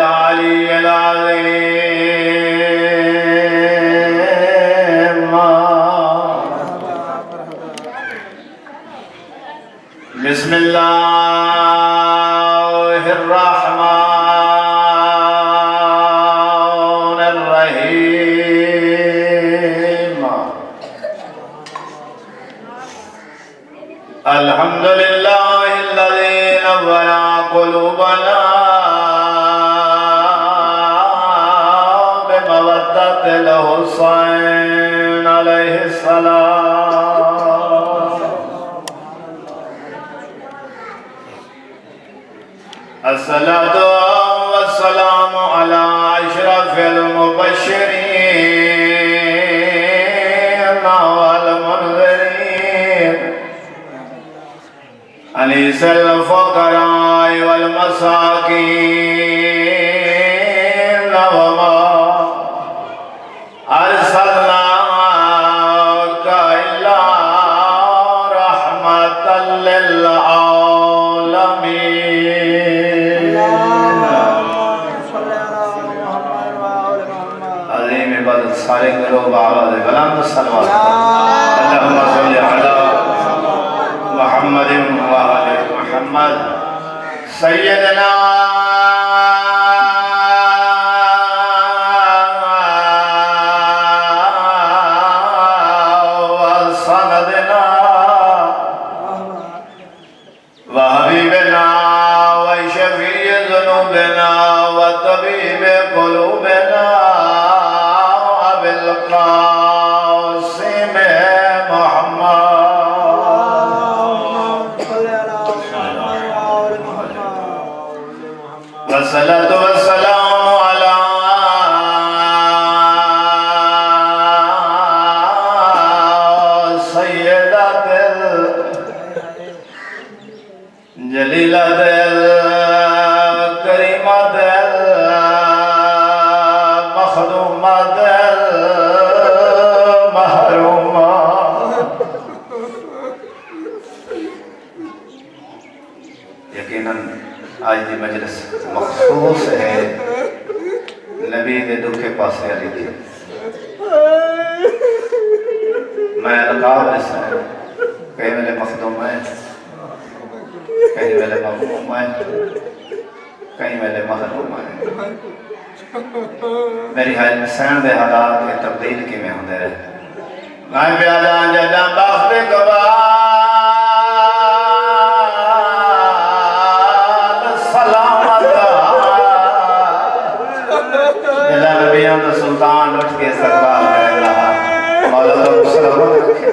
العلي العظيم بسم الله الرحمن الرحيم الحمد لله الذي نور قلوبنا بمودة الحسين عليه السلام الصلاة والسلام على أشرف المبشرين والمنذرين أنيس الفقراء والمساكين وما أرسلناك إلا رحمة للعالمين عظيم عبادت سارے کرو بآواز بلند الصلوات اللهم صل على محمد وآل محمد سيدنا وسندنا وحبيبنا وشفيع ذنوبنا وطبيب قلوبنا أبي القاسم محمد والصلاة والسلام على سيدة جليلة كريمة مخدومة محرومة یقیناً آج دی مجلس مخصوص ہے نبی دے دکھے پاسے علی کی میں القاب ایسا ہے کئی ویلے مخدوم ہے کئی ویلے مغموم ہے کئی ویلے محروم ہے میری حال حسین دے حالات کے تبدیل کی میں ہوندے رہے میں بیادان جدان بخت گواہ سلطان اٹھ کے استقبال کر رہا مولا تو مسلم رکھے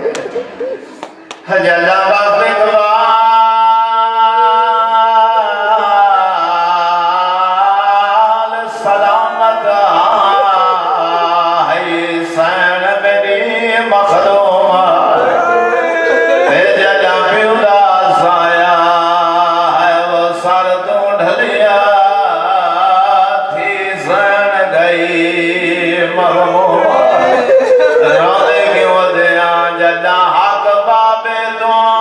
حجلہ باپ اقبال سلامت ہے سین میری مخدوم حجلہ پیولا سایا ہے وہ سر تو ڈھلیا تھی سین گئی رانے کی ودیاں جدہ حق بابے دعا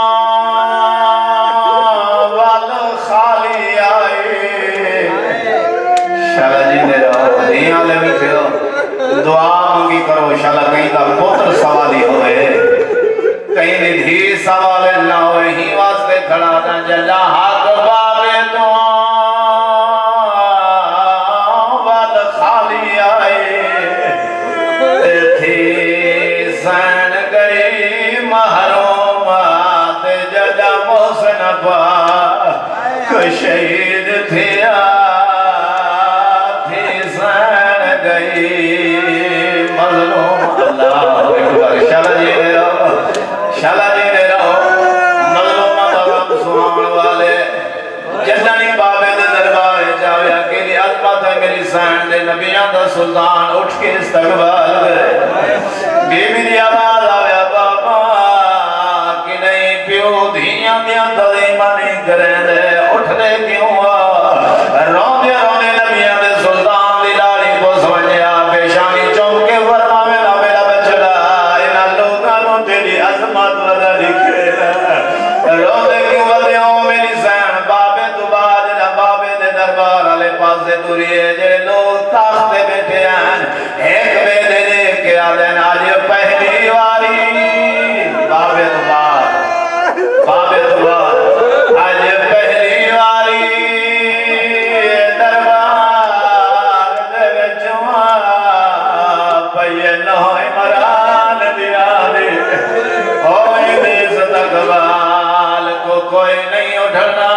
وال خالی آئی شالا جی دے رہو دیاں لے بیٹھے ہو دعا مانگی کرو شالا کہیں کا پتر سوالی ہوئے کہیں ندھی سوال نہ ہوئے ہی واسطے کھڑا تھا جدہ حق بابے دعا وال خالی آئی سین گئی محرومات جدہ محسن پاک شہید تھیا تھی سین گئی مظلوم اللہ اکبر شالا جی دے رہو شالا جی دے رہو مظلوم غم سوان والے جدہ نہیں بابے دے دربار جاوے اکیلی عظمت ہے میری سین دے نبیان دا سلطان اٹھ کے استقبال کرے بی بی دی آواز آویا بابا کہ نہیں پیو دھیاں دیاں تظیمہ نہیں کریں دے اٹھ دے کیوں رونے رونے نبیان دے سلطان دی لاڑی کو سمجھیا پیشانی چوم کے ورما میرا میرا بچڑا انہا لوگانوں تیری عظمت وزا لکھے رونے کیوں وزیوں میری سین بابے تو بعد بابے دے دربار علی پاس سے دوریے جے دن آج پہلی واری باب اتوار آج پہلی واری دربار دے وچوں پئیے نوئے مران دیا دی ہوئی دی استقبال کو کوئی نہیں اٹھنا